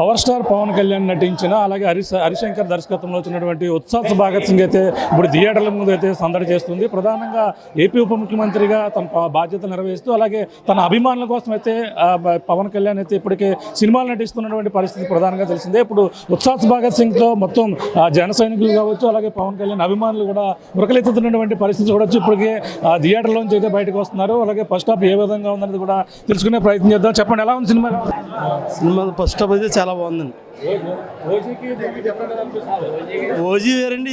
Power star Pawan Kalyan నటించిన అలాగే హరిశంకర్ దర్శకత్వంలో వచ్చినటువంటి ఉత్సాహ్ భగత్ సింగ్ అయితే ఇప్పుడు థియేటర్ల ముందు అయితే సందడి చేస్తుంది. ప్రధానంగా ఏపీ ఉప ముఖ్యమంత్రిగా తన బాధ్యతలు నిర్వహిస్తూ అలాగే తన అభిమానుల కోసం అయితే పవన్ కళ్యాణ్ అయితే ఇప్పటికే సినిమాలు నటిస్తున్నటువంటి పరిస్థితి ప్రధానంగా తెలిసిందే. ఇప్పుడు ఉత్సాహ్ భగత్ సింగ్తో మొత్తం జన సైనికులు కావచ్చు అలాగే పవన్ కళ్యాణ్ అభిమానులు కూడా ఉరకలెత్తుతున్నటువంటి పరిస్థితి చూడొచ్చు. ఇప్పటికే థియేటర్లోంచి అయితే బయటకు వస్తున్నారు. అలాగే ఫస్ట్ హాఫ్ ఏ విధంగా ఉందనేది కూడా తెలుసుకునే ప్రయత్నం చేద్దాం. చెప్పండి, ఎలా ఉంది సినిమా? ఫస్ట్ హాఫ్ అయితే చాలా బాగుందండి. ఓజీ వేరండి,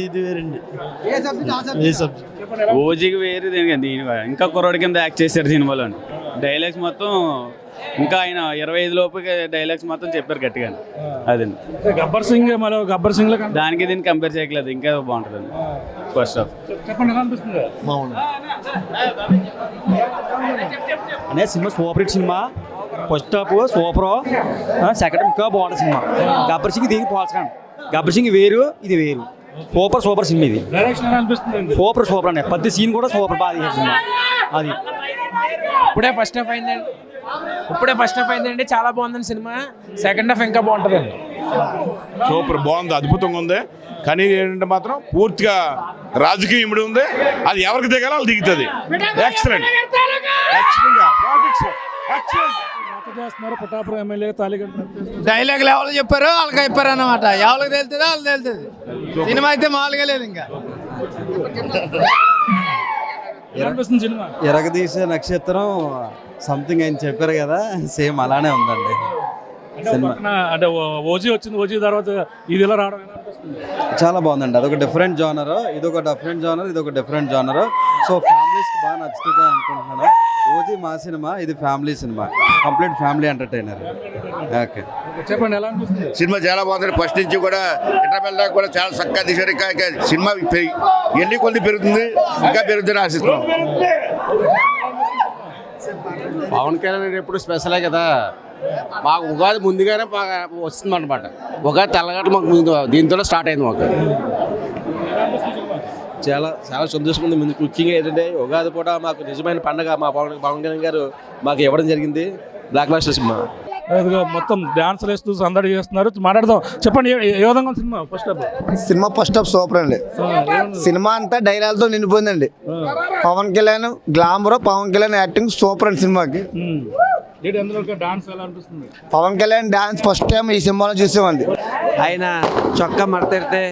ఇది వేరండి. ఓజీకి వేరు దీనికి ఇంకా కుర్రోడి కింద యాక్ట్ చేశారు సినిమాలో. డైలాగ్స్ మొత్తం ఇంకా ఆయన 25 లోపు డైలాగ్స్ మొత్తం చెప్పారు గట్టిగా. అదండి గబ్బర్ సింగ్ దానికి దీన్ని కంపేర్ చేయట్లేదు, ఇంకా బాగుంటుంది ఫస్ట్ హాఫ్. అనే cinema super hit cinema. First half super, second ఇంకా బాగుంటుంది సినిమా. గబ్బర్ సింగ్ దీనికి పోల్చకండి. గబ్బర్ సింగ్ వేరు, ఇది వేరు. సూపర్ సినిమా ఇది. సూపర్ అండి. ప్రతి సీన్ కూడా సూపర్ బాగా తీశారు సినిమా. అది ఇప్పుడే ఫస్ట్ హాఫ్ అయిందండి. చాలా బాగుందండి సినిమా. సెకండ్ హాఫ్ ఇంకా బాగుంటుందండి. సూపర్ బాగుంది, అద్భుతంగా ఉంది. కానీ ఏంటంటే మాత్రం పూర్తిగా రాజకీయం ఇమిడి ఉంది. అది ఎవరికి దిగాలో వాళ్ళు దిగుతుంది. ఎక్సలెంట్. డైలాగులు ఎవరు చెప్పారో వాళ్ళకి చెప్పారు అన్నమాట. ఎవరికి తెలుస్తుందో వాళ్ళు తెలుస్తుంది. సినిమా అయితే మామూలుగా లేదు. ఇంకా ఎరగదీసే నక్షత్రం సంథింగ్ ఆయన చెప్పారు కదా, సేమ్ అలానే ఉందండి సినిమా. అంటే ఓజీ వచ్చింది, ఓజీ తర్వాత ఇది ఇలా రావడం చాలా బాగుందండి. అదొక డిఫరెంట్ జానర్, ఇదొక డిఫరెంట్ జానర్. సో ఫ్యామిలీస్కి బాగా నచ్చుతుంది అనుకుంటున్నాను. ఓజీ మా సినిమా, ఇది family cinema, complete family entertainer. Okay, చెప్పండి ఎలా అనిపిస్తుంది? సినిమా చాలా బాగుంది. ఫస్ట్ నుంచి కూడా ఇంటర్వెల్ దాకా కూడా చాలా చక్కగా తీశారు. ఇంకా సినిమా ఎన్ని కొద్ది పెరుగుతుంది, ఇంకా పెరుగుతుందని ఆశిస్తున్నాం. పవన్ కళ్యాణ్ ఎప్పుడు స్పెషలే కదా. మాకు ఉగాది ముందుగానే బాగా వస్తుంది అన్నమాట. ఉగాది తెల్లగట్ట మాకు ముందు దీంతో స్టార్ట్ అయింది. మాకు చాలా సంతోషంగా ఉంది. ముందు ముఖ్యంగా ఏంటంటే ఉగాది కూడా మాకు నిజమైన పండుగ. మా పవన్ కళ్యాణ్ గారు మాకు ఇవ్వడం జరిగింది. బ్లాక్ బాస్టర్ సినిమా మొత్తం డాన్సులు వేస్తూ సందడి చేస్తున్నారు. మాట్లాడదాం, చెప్పండి ఏ విధంగా సినిమా? ఫస్ట్ హాఫ్ సూపర్ అండి. సినిమా అంతా డైలాగ్తో నిండిపోయిందండి. Pawan Kalyan glamour, Pawan Kalyan acting super అండి సినిమాకి. Pawan Kalyan dance first time ఈ సినిమాలో చూసామండి. ఆయన చొక్కా మడతెడితే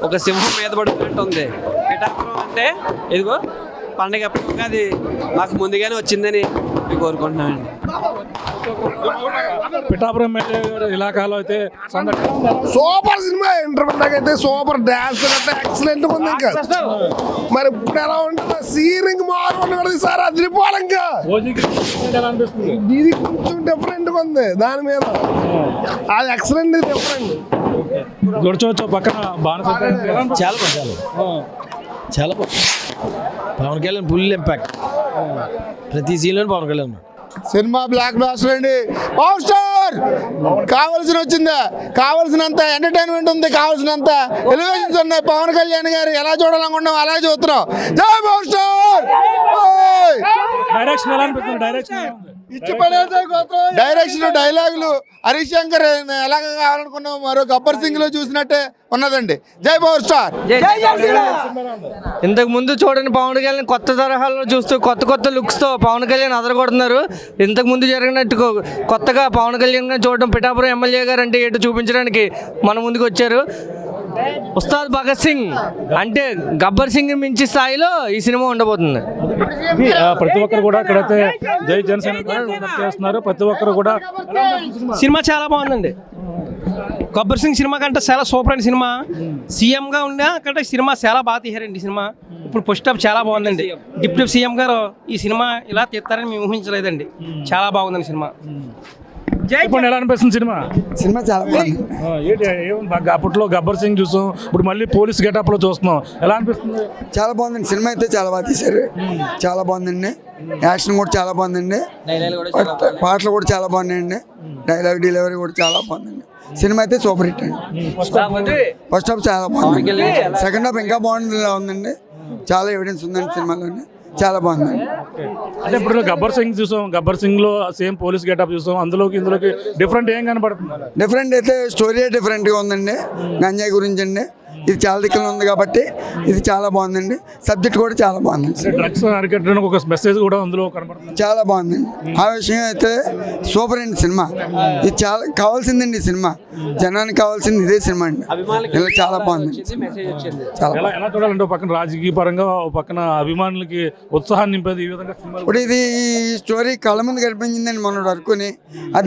ఒక సింహం మీద పడుతున్నట్టు ఉంది. పిఠాపురం అంటే ఇదిగో పండగ అది మాకు ముందుగానే వచ్చిందని కోరుకుంటున్నామండి. పిఠాపురం ఇలాకాలో అయితే సూపర్ సినిమా. ఇంటర్వెల్ దాకా అయితే సూపర్, డాన్స్ ఎక్సలెంట్ ఉంది. ఇంకా మరి ఇప్పుడు ఎలా ఉంటుంది సీన్ ఇంక మారుంది సార్, అదిరిపోవాలి. ఇంకా ఇది కొంచెం డిఫరెంట్ గా ఉంది. దాని మీద అది ఎక్సలెంట్, డిఫరెంట్. గుర్చోవచ్చు పక్కన చాలా పవన్ కళ్యాణ్ ఫుల్ ఇంపాక్ట్. ప్రతి సీన్లో పవన్ కళ్యాణ్. సినిమా బ్లాక్ బాస్టర్ అండి. పవర్ స్టార్ కావాల్సిన వచ్చిందా, కావాల్సినంత ఎంటర్టైన్మెంట్ ఉంది, కావాల్సినంత ఎలివేషన్స్ ఉన్నాయి. పవన్ కళ్యాణ్ గారు ఎలా చూడాలనుకుంటున్నాం అలా చూస్తున్నాం. జై పవర్ స్టార్. డైరెక్షన్, డైలాగులు హరిశంకర్ ఎలా కావాలనుకున్నాం మరో గబ్బర్ సింగ్ లో చూసినట్టే ఉన్నదండి. జై పవర్ స్టార్. ఇంతకు ముందు చూడండి పవన్ కళ్యాణ్ కొత్త తరహాలో చూస్తూ కొత్త లుక్స్ తో పవన్ కళ్యాణ్ అదరగొడుతున్నారు. ఇంతకు ముందు జరిగినట్టు కొత్తగా పవన్ కళ్యాణ్ గారిని చూడడం, పిఠాపురం ఎమ్మెల్యే గారు అంటే ఏంటో చూపించడానికి మన ముందుకు వచ్చారు. ఉస్తాద్ భగత్ సింగ్ అంటే గబ్బర్ సింగ్ మించి స్థాయిలో ఈ సినిమా ఉండబోతుంది. ప్రతి ఒక్కరు కూడా ఇక్కడైతే జై జనసేన చేస్తున్నారు. ప్రతి ఒక్కరు కూడా సినిమా చాలా బాగుందండి. గబ్బర్ సింగ్ సినిమా కంటే చాలా సూపర్ అయిన సినిమా. సీఎంగా ఉన్నా కంటే సినిమా చాలా బాగా తీశారండి. సినిమా ఇప్పుడు ఫస్ట్ హాఫ్ చాలా బాగుందండి. డిప్యూటీ సీఎం గారు ఈ సినిమా ఇలా తీస్తారని మేము ఊహించలేదండి. చాలా బాగుందండి సినిమా. ఎలా అనిపిస్తుంది సినిమా? సినిమా చాలా బాగుంది. అప్పట్లో గబ్బర్ సింగ్ చూసాం, ఇప్పుడు మళ్ళీ పోలీస్ గెటప్ లో చూస్తున్నాం. ఎలా అనిపిస్తుంది? చాలా బాగుందండి. సినిమా అయితే చాలా బాగా తీశారు. చాలా బాగుందండి. యాక్షన్ కూడా చాలా బాగుందండి. పాటలు కూడా చాలా బాగున్నాయండి. డైలాగ్ డెలివరీ కూడా చాలా బాగుందండి. సినిమా అయితే సూపర్ హిట్ అండి. ఫస్ట్ హాఫ్ చాలా బాగుంది. సెకండ్ హాఫ్ ఇంకా బాగుంది ఉందండి. చాలా ఎవిడెన్స్ ఉందండి సినిమాలోనే. చాలా బాగుంది. అంటే ఇప్పుడు గబ్బర్ సింగ్ చూసాం, గబ్బర్ సింగ్ లో సేమ్ పోలీస్ గెటప్ చూసాం, అందులోకి ఇందులోకి డిఫరెంట్ ఏం కనపడుతుంది? డిఫరెంట్ అయితే స్టోరీ డిఫరెంట్గా ఉందండి. గంజాయి గురించి అండి, ఇది చాలా దిక్కులు ఉంది కాబట్టి ఇది చాలా బాగుందండి. సబ్జెక్ట్ కూడా చాలా బాగుంది. డ్రగ్స్ అరికట్టడానికి ఒక మెసేజ్ కూడా అందులో కనపడుతుంది. చాలా బాగుందండి. ఆ విషయం అయితే సూపర్ అండి సినిమా. ఇది చాలా కావాల్సిందండి ఈ సినిమా, జనానికి కావాల్సింది ఇదే సినిమా అండి. ఇలా చాలా బాగుంది. చాలా ఎలా చూడాలంటే ఒక పక్కన రాజకీయ పరంగా, ఒక పక్కన అభిమానులకి ఉత్సాహాన్ని నింపేది ఈ విధంగా సినిమా. ఇప్పుడు ఇది ఈ స్టోరీ కళ్ళ ముందు కనిపించిందండి మొన్నటి వరకుని,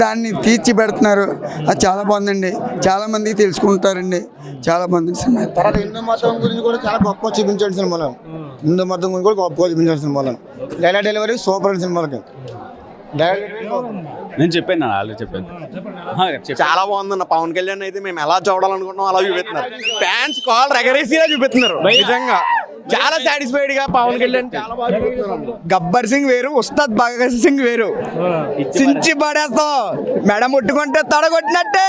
దాన్ని తీర్చి పెడుతున్నారు. అది చాలా బాగుందండి, చాలా మందికి తెలుసుకుంటారండి. చాలా బాగుంది సినిమా. తర్వాత హిందూ మతం గురించి కూడా చాలా గొప్ప చూపించాడు సినిమాలో. హిందూ మతం గురించి కూడా గొప్పగా చూపించాడు సినిమాలో. డైలాగ్ డెలివరీ సూపర్ సినిమాలకి. నేను చెప్పాను, వాళ్ళు చెప్పాను. చాలా బాగుందన్న. పవన్ కళ్యాణ్ అయితే మేము ఎలా చూడాలనుకుంటున్నాం అలా చూపిస్తున్నారు. ఫ్యాన్స్ కాల్ రెగరేసిగా చూపిస్తున్నారు. నిజంగా చాలా సాటిస్ఫైడ్ గా పవన్ కళ్యాణ్ చాలా బాగా చూపిస్తున్నారు. గబ్బర్ సింగ్ వేరు, ఉస్తాద్ భగత్ సింగ్ వేరు. చించి పడేస్తాం, మెడ ముట్టుకుంటే తొడగొట్టినట్టే.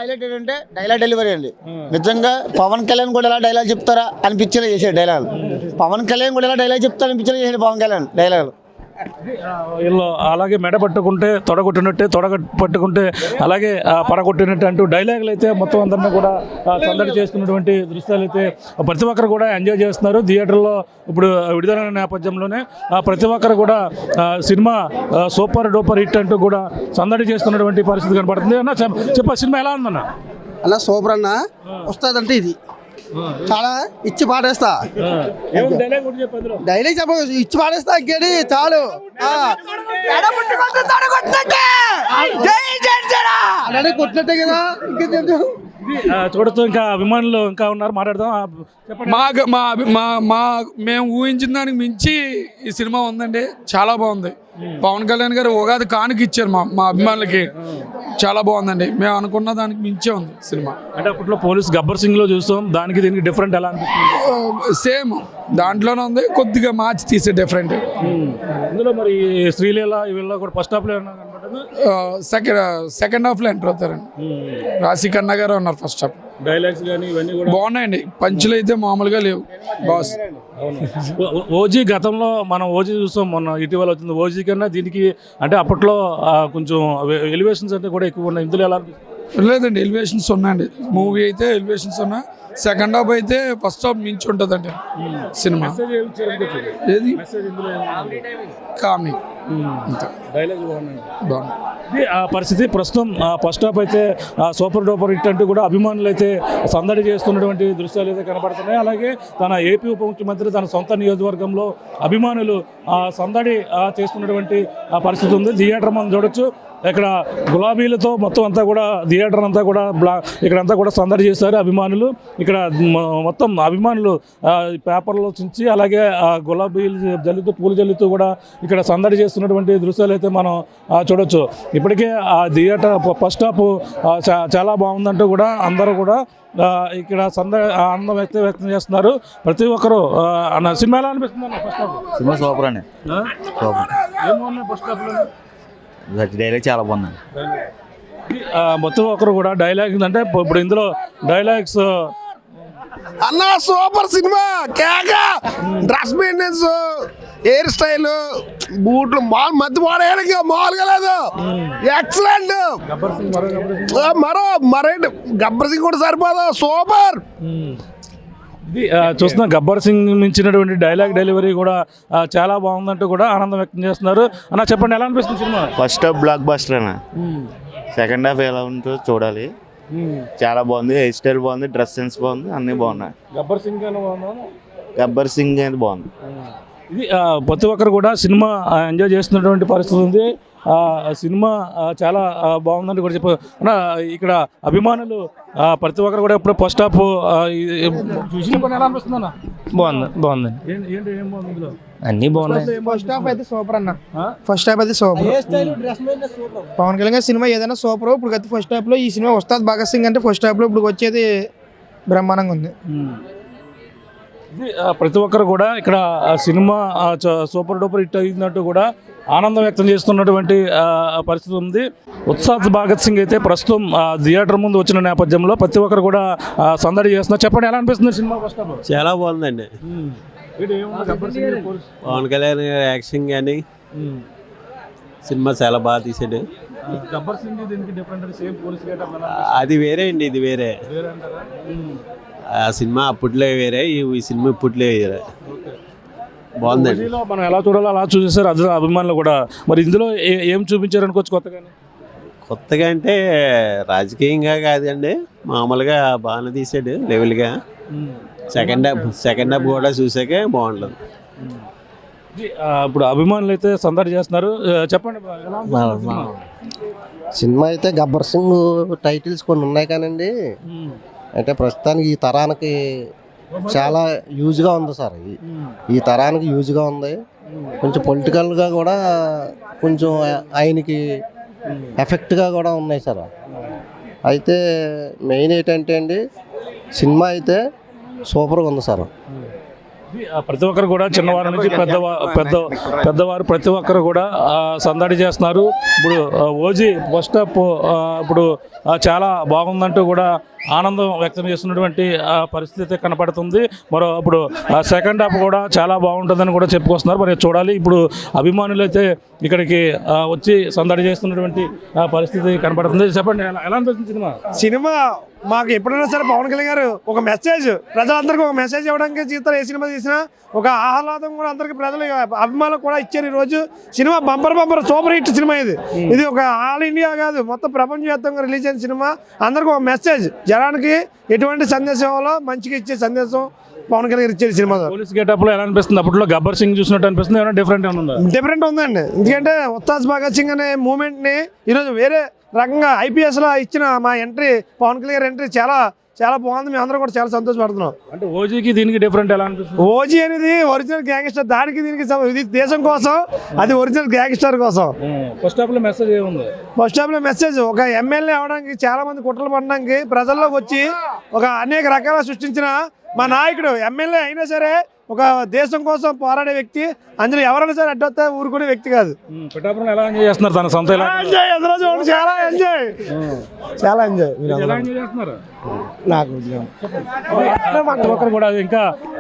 హైలైట్ ఏంటంటే డైలాగ్ డెలివరీ అండి. నిజంగా పవన్ కళ్యాణ్ కూడా ఎలా డైలాగ్ చెప్తారా అనిపించేలా చేసాడు డైలాగ్. పవన్ కళ్యాణ్ కూడా ఎలా డైలాగ్ చెప్తారా అనిపించేలా చేసాడు పవన్ కళ్యాణ్ డైలాగ్. వీళ్ళు అలాగే మెడ పట్టుకుంటే తొడగొట్టినట్టే, పట్టుకుంటే అలాగే పడగొట్టినట్టు అంటూ డైలాగులు అయితే మొత్తం అందరినీ కూడా సందడి చేస్తున్నటువంటి దృశ్యాలు అయితే ప్రతి ఒక్కరు కూడా ఎంజాయ్ చేస్తున్నారు. థియేటర్లో ఇప్పుడు విడుదలైన నేపథ్యంలోనే ప్రతి ఒక్కరు కూడా సినిమా సూపర్ డూపర్ హిట్ అంటూ కూడా సందడి చేస్తున్నటువంటి పరిస్థితి కనపడుతుంది. అన్న చెప్ప సినిమా ఎలా ఉందన్న? అలా సూపర్ అన్న. వస్తుందంటే ఇది చాలా ఇచ్చి పాడేస్తా. డైలాగ్ చెప్ప ఇచ్చి పాడేస్తా ఇంకేది చాలు. కొట్టినట్టే కదా. చూడొచ్చు, ఇంకా అభిమానులు ఇంకా ఉన్నారు, మాట్లాడదాం. మేము ఊహించిన దానికి మించి ఈ సినిమా ఉందండి. చాలా బాగుంది. పవన్ కళ్యాణ్ గారు ఉగాది కానుక ఇచ్చారు మా అభిమానులకి. చాలా బాగుందండి. మేము అనుకున్న దానికి మించే ఉంది సినిమా. అంటే అప్పట్లో పోలీస్ గబ్బర్ సింగ్ లో చూస్తాం, దానికి దీనికి డిఫరెంట్ ఎలా అనిపిస్తుంది? సేమ్ దాంట్లోనే ఉంది, కొద్దిగా మార్చి తీసే డిఫరెంట్. ఇందులో మరి శ్రీలీల వీళ్ళ కూడా ఫస్ట్ హాఫ్ లో సెకండ్ హాఫ్ లో ఎంటర్ అవుతారండి. రాశి ఖన్నా గారు ఉన్నారు ఫస్ట్ హాఫ్. డైలాగ్స్ కానీ ఇవన్నీ కూడా బాగున్నాయండి. పంచులు అయితే మామూలుగా లేవు బాస్. ఓజీ గతంలో మనం ఓజీ చూస్తాం, మొన్న ఇటీవల వచ్చింది. ఓజీ కన్నా దీనికి అంటే అప్పట్లో కొంచెం ఎలివేషన్స్ అంటే కూడా ఎక్కువ ఉన్నాయి. ఇందులో ఎలా అనిపిస్తుంది? లేదండి, ఎలివేషన్స్ ఉన్నాయండి. మూవీ అయితే ఎలివేషన్స్ ఉన్నాయి. సెకండ్ హాఫ్ అయితే ఫస్ట్ హాఫ్ మించి ఉంటుందండి సినిమా. ఏది కామెడీ బాగుంది. ఆ పరిస్థితి ప్రస్తుతం ఫస్ట్ హాఫ్ అయితే సూపర్ డూపర్ హిట్ అంటూ కూడా అభిమానులు అయితే సందడి చేస్తున్నటువంటి దృశ్యాలు అయితే కనబడుతున్నాయి. అలాగే తన ఏపీ ఉప ముఖ్యమంత్రి తన సొంత నియోజకవర్గంలో అభిమానులు సందడి చేస్తున్నటువంటి పరిస్థితి ఉంది. థియేటర్ మనం చూడొచ్చు, ఇక్కడ గులాబీలతో మొత్తం అంతా కూడా థియేటర్ అంతా కూడా ఇక్కడంతా కూడా సందడి చేశారు అభిమానులు. ఇక్కడ మొత్తం అభిమానులు పేపర్లో చించి అలాగే గులాబీలు జల్లుతూ పూలు జల్లుతూ కూడా ఇక్కడ సందడి చేస్తున్నటువంటి దృశ్యాలు అయితే మనం చూడొచ్చు. ఇప్పటికే ఆ థియేటర్ ఫస్ట్ హాఫ్ చాలా బాగుందంటూ కూడా అందరూ కూడా ఇక్కడ ఆనందం వ్యక్తం చేస్తున్నారు. ప్రతి ఒక్కరు సినిమా ఎలా అనిపిస్తుంది అన్న? ఫస్ట్ హాఫ్ సినిమా సూపర్ అండి. ఏమన్నా ఫస్ట్ హాఫ్లో డైలాగ్ చాలా బాగుందండి. మొత్తం ఒకరు కూడా డైలాగ్స్ అంటే ఇప్పుడు ఇందులో డైలాగ్స్ అన్న సూపర్ సినిమా. కేక డ్రెస్ మెయింటెనెన్స్, హెయిర్ స్టైల్, బూట్లు మధ్య పాడేయడానికి మామూలుగా లేదు. ఎక్సలెంట్. మరేంటి గబ్బర్ సింగ్ కూడా సరిపోదు, సూపర్. చూస్తున్నా గబ్బర్ సింగ్ మించినటువంటి డైలాగ్ డెలివరీ కూడా చాలా బాగుందంటూ కూడా ఆనందం వ్యక్తం చేస్తున్నారు. అన్న చెప్పండి, ఎలా అనిపిస్తుంది cinema? First half block buster అన్న. సెకండ్ హాఫ్ ఎలా ఉంటుందో చూడాలి. చాలా బాగుంది. హెయిర్ స్టైల్ బాగుంది, డ్రెస్ సెన్స్ బాగుంది, అన్నీ బాగున్నాయి. గబ్బర్ సింగ్ గబ్బర్ సింగ్ అనేది బాగుంది. ఇది ప్రతి ఒక్కరు కూడా సినిమా ఎంజాయ్ చేస్తున్నటువంటి పరిస్థితి ఉంది. సినిమా చాలా బాగుందని కూడా చెప్పారు. ఇక్కడ అభిమానులు ప్రతి ఒక్కరు కూడా ఇప్పుడు ఫస్ట్ హాఫ్ ఎలా అనిపిస్తుంది అన్న? బాగుంది. అన్నీ బాగున్నాయి. ఫస్ట్ హాఫ్ అయితే సూపర్ అన్న. ఫస్ట్ హాఫ్ అయితే సూపర్. పవన్ కళ్యాణ్ గారి సినిమా ఏదైనా సూపర్. ఇప్పుడు అయితే ఫస్ట్ హాఫ్ లో ఈ సినిమా ఉస్తాద్ భగత్ సింగ్ అంటే ఫస్ట్ హాఫ్ లో ఇప్పుడు వచ్చేది బ్రహ్మాండంగా ఉంది. ఇది ప్రతి ఒక్కరు కూడా ఇక్కడ సినిమా సూపర్ డూపర్ హిట్ అయినట్టు కూడా ఆనందం వ్యక్తం చేస్తున్నటువంటి పరిస్థితి ఉంది. ఉత్సాద్ భగత్ సింగ్ అయితే ప్రస్తుతం థియేటర్ ముందు వచ్చిన నేపథ్యంలో ప్రతి ఒక్కరు కూడా సందడి చేస్తున్నారు. చెప్పండి, ఎలా అనిపిస్తుంది సినిమా ఫస్ట్ ఆఫ్ ఆల్? చాలా బాగుందండి. పవన్ కళ్యాణ్ యాక్షన్ కానీ సినిమా చాలా బాగా తీసాడు. అది వేరే అండి, ఇది వేరే. ఆ సినిమా అప్పట్లో వేరే, ఈ సినిమా ఇప్పట్లో వేరే. బాగుందండి. మనం ఎలా చూడాలో అలా చూసేసారు అది అభిమానులు కూడా. మరి ఇందులో ఏం చూపించారు అనుకోవచ్చు కొత్తగా? కొత్తగా అంటే రాజకీయంగా కాదండి, మామూలుగా బాగానే తీసాడు లెవెల్గా. సెకండ్ హాఫ్ కూడా చూసాకే బాగుంటుంది. ఇప్పుడు అభిమానులు అయితే సందడి చేస్తున్నారు. చెప్పండి, సినిమా అయితే గబ్బర్ సింగ్ టైటిల్స్ కొన్ని ఉన్నాయి కానండి, అంటే ప్రస్తుతానికి ఈ తరానికి చాలా యూజ్గా ఉంది సార్. ఈ తరానికి యూజ్గా ఉంది. కొంచెం పొలిటికల్గా కూడా కొంచెం ఆయనకి ఎఫెక్ట్గా కూడా ఉన్నాయి సార్. అయితే మెయిన్ ఏంటంటే అండి, సినిమా అయితే సూపర్గా ఉంది సార్. ప్రతి ఒక్కరు కూడా చిన్నవారి నుంచి పెద్దవారు ప్రతి ఒక్కరు కూడా సందడి చేస్తున్నారు. ఇప్పుడు ఓజీ ఫస్ట్ హాఫ్ ఇప్పుడు చాలా బాగుందంటూ కూడా ఆనందం వ్యక్తం చేస్తున్నటువంటి పరిస్థితి కనపడుతుంది. మరో ఇప్పుడు సెకండ్ హాఫ్ కూడా చాలా బాగుంటుందని కూడా చెప్పుకొస్తున్నారు. మరి చూడాలి. ఇప్పుడు అభిమానులు అయితే ఇక్కడికి వచ్చి సందడి చేస్తున్నటువంటి పరిస్థితి కనపడుతుంది. చెప్పండి, ఎలా అనిపిస్తుంది సినిమా? మాకు ఎప్పుడైనా సరే పవన్ కళ్యాణ్ గారు ఒక మెసేజ్, ప్రజలందరికీ ఒక మెసేజ్ ఇవ్వడానికి జీవితాలు ఏ సినిమా తీసినా ఒక ఆహ్లాదం కూడా అందరికి ప్రజలు అభిమానులు కూడా ఇచ్చారు. ఈరోజు cinema bumper super hit cinema. ఇది ఒక ఆల్ ఇండియా కాదు, మొత్తం ప్రపంచవ్యాప్తంగా రిలీజ్ అయిన సినిమా. అందరికి ఒక మెసేజ్, జనానికి ఎటువంటి సందేశం ఇవ్వాలో మంచిగా ఇచ్చే సందేశం పవన్ కళ్యాణ్ గారు ఇచ్చేది సినిమా. పోలీస్ గెటప్ లో ఎలా అనిపిస్తుంది? అప్పట్లో గబ్బర్ సింగ్ చూసినట్టు అనిపిస్తుంది, ఏమైనా డిఫరెంట్ ఉందండి. ఎందుకంటే ఉత్సాద్ భగత్ సింగ్ అనే మూమెంట్ ని ఈరోజు వేరే రకంగా IPS లో ఇచ్చిన మా ఎంట్రీ, పవన్ కళ్యాణ్ గారి ఎంట్రీ చాలా చాలా బాగుంది. మేము అందరం కూడా చాలా సంతోషపడుతున్నాం. అంటే ఓజీకి దీనికి డిఫరెంట్ ఎలా అనిపిస్తుంది? ఓజీ అనేది ఒరిజినల్ గ్యాంగ్స్టర్, దానికి దీనికి ఇది దేశం కోసం, అది ఒరిజినల్ గ్యాంగ్స్టర్ కోసం. ఫస్ట్ హాఫ్ లో మెసేజ్ ఏముంది? ఫస్ట్ హాఫ్ లో మెసేజ్, ఒక ఎమ్మెల్యే అవడానికి చాలా మంది కుట్రలు పడడానికి ప్రజల్లోకి వచ్చి ఒక అనేక రకాల సృష్టించిన మా నాయకుడు. ఎమ్మెల్యే అయినా సరే ఒక దేశం కోసం పోరాడే వ్యక్తి. అందులో ఎవరైనా సరే అడ్డొస్తే ఊరుకునే వ్యక్తి కాదు. ఎలా ఎంజాయ్ చేస్తున్నారు తన సొంత? చాలా ఎంజాయ్ చేస్తున్నారు. నాకు ఒక్కరు కూడా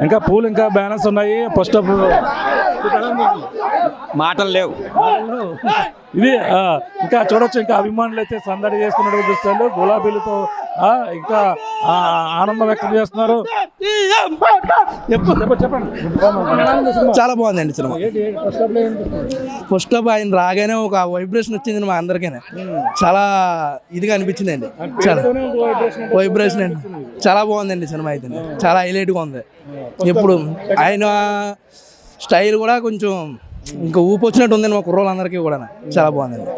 ఇంకా పూలు ఇంకా బ్యానర్స్ ఉన్నాయి. ఫస్ట్ హాఫ్ మాటలు లేవు. ఇది ఇంకా చూడొచ్చు. ఇంకా అభిమానులు అయితే సందడి చేస్తున్నట్టు చూస్తారు. గులాబీలతో ఇంకా ఆనందం వ్యక్తం చేస్తున్నారు. చాలా బాగుందండి సినిమా. ఫస్ట్ హాఫ్ ఆయన రాగానే ఒక వైబ్రేషన్ వచ్చింది మా అందరికీ. చాలా ఇదిగా అనిపించిందండి. చాలా వైబ్రేషన్ అండి. చాలా బాగుందండి సినిమా అయితే. చాలా హైలైట్గా ఉంది. ఇప్పుడు ఆయన స్టైల్ కూడా కొంచెం ఇంకా ఊపు వచ్చినట్టు ఉందండి మా కుర్రోళ్ళందరికీ కూడా. చాలా బాగుందండి.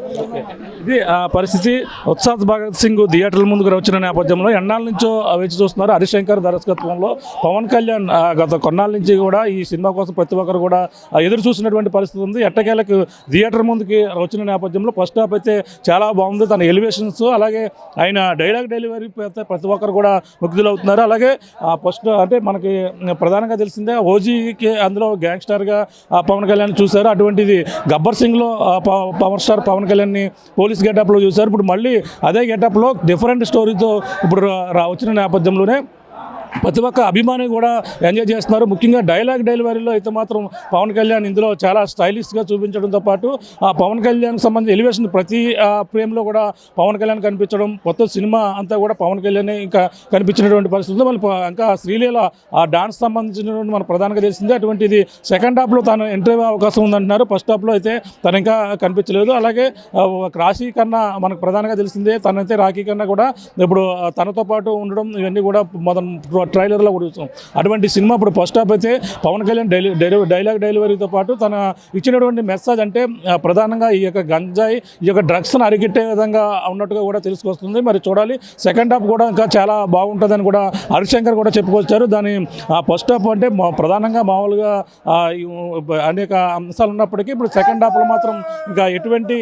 ఇది పరిస్థితి. ఉత్సాద్ భగత్ సింగ్ థియేటర్ల ముందుకు వచ్చిన నేపథ్యంలో ఎన్నాళ్ళ నుంచో వేచి చూస్తున్నారు. హరిశంకర్ దర్శకత్వంలో పవన్ కళ్యాణ్ గత కొన్నాళ్ళ నుంచి కూడా ఈ సినిమా కోసం ప్రతి ఒక్కరు కూడా ఎదురు చూసినటువంటి పరిస్థితి ఉంది. ఎట్టకేలకు థియేటర్ ముందుకి వచ్చిన నేపథ్యంలో ఫస్ట్ హాఫ్ అయితే చాలా బాగుంది. తన ఎలివేషన్స్ అలాగే ఆయన డైలాగ్ డెలివరీ అయితే ప్రతి ఒక్కరు కూడా ముగ్ధులవుతున్నారు. అలాగే ఫస్ట్ అంటే మనకి ప్రధానంగా తెలిసిందే ఓజీకి అందులో గ్యాంగ్స్టర్గా పవన్ కళ్యాణ్ చూశారు. అటువంటిది గబ్బర్ సింగ్లో పవర్ స్టార్ పవన్ కళ్యాణ్ని పోలీస్ గెటప్లో చూశారు. ఇప్పుడు మళ్ళీ అదే గెటప్లో డిఫరెంట్ స్టోరీతో ఇప్పుడు వచ్చిన నేపథ్యంలోనే ప్రతి ఒక్క అభిమాని కూడా ఎంజాయ్ చేస్తున్నారు. ముఖ్యంగా డైలాగ్ డెలివరీలో అయితే మాత్రం పవన్ కళ్యాణ్ ఇందులో చాలా స్టైలిష్గా చూపించడంతో పాటు ఆ పవన్ కళ్యాణ్కి సంబంధించి ఎలివేషన్ ప్రతి ఫ్రేమ్లో కూడా పవన్ కళ్యాణ్ కనిపించడం, మొత్తం సినిమా అంతా కూడా పవన్ కళ్యాణ్ ఇంకా కనిపించినటువంటి పరిస్థితి ఉంది. మళ్ళీ ఇంకా శ్రీలీల ఆ డాన్స్ సంబంధించినటువంటి మనకు ప్రధానంగా తెలిసింది. అటువంటిది సెకండ్ హాఫ్లో తను ఎంట్రీ అవకాశం ఉందంటున్నారు. ఫస్ట్ హాఫ్లో అయితే తను ఇంకా కనిపించలేదు. అలాగే రాఖీ కన్నా మనకు ప్రధానంగా తెలిసిందే. తనైతే రాఖీ కన్నా కూడా ఇప్పుడు తనతో పాటు ఉండడం ఇవన్నీ కూడా మొదటి ట్రైలర్లో కూడా చూస్తాం. అటువంటి సినిమా ఇప్పుడు ఫస్ట్ హాఫ్ అయితే పవన్ కళ్యాణ్ డైలాగ్ డెలివరీతో పాటు తన ఇచ్చినటువంటి మెసేజ్ అంటే ప్రధానంగా ఈ యొక్క గంజాయి ఈ యొక్క డ్రగ్స్ను అరికెట్టే విధంగా ఉన్నట్టుగా కూడా తెలుసుకొస్తుంది. మరి చూడాలి. సెకండ్ హాఫ్ కూడా ఇంకా చాలా బాగుంటుందని కూడా హరిశంకర్ కూడా చెప్పుకొచ్చారు. దాని ఫస్ట్ హాఫ్ అంటే ప్రధానంగా మామూలుగా అనేక అంశాలు ఉన్నప్పటికీ ఇప్పుడు సెకండ్ హాఫ్లో మాత్రం ఇంకా ఎటువంటి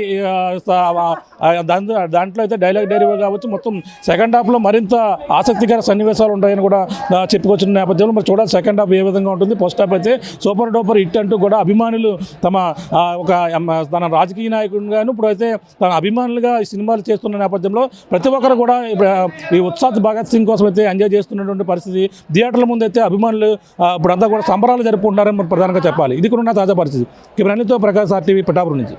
దాంట్లో అయితే డైలాగ్ డెలివరీ కావచ్చు మొత్తం సెకండ్ హాఫ్లో మరింత ఆసక్తికర సన్నివేశాలు ఉంటాయని కూడా చెప్పుకొచ్చిన నేపథ్యంలో మరి చూడాలి సెకండ్ హాఫ్ ఏ విధంగా ఉంటుంది. ఫస్ట్ హాఫ్ అయితే సూపర్ డూపర్ హిట్ అంటూ కూడా అభిమానులు తమ తన రాజకీయ నాయకుడిగాను ఇప్పుడైతే తన అభిమానులుగా ఈ సినిమాలు చేస్తున్న నేపథ్యంలో ప్రతి ఒక్కరు కూడా ఈ ఉత్సాద్ భగత్ సింగ్ కోసం అయితే ఎంజాయ్ చేస్తున్నటువంటి పరిస్థితి. థియేటర్ల ముందు అయితే అభిమానులు ఇప్పుడంతా కూడా సంబరాలు జరుపుకుంటారని ప్రధానంగా చెప్పాలి. ఇది కూడా తాజా పరిస్థితి. కెమెరాతో ప్రకాష్ RTV పిఠాపురం నుంచి.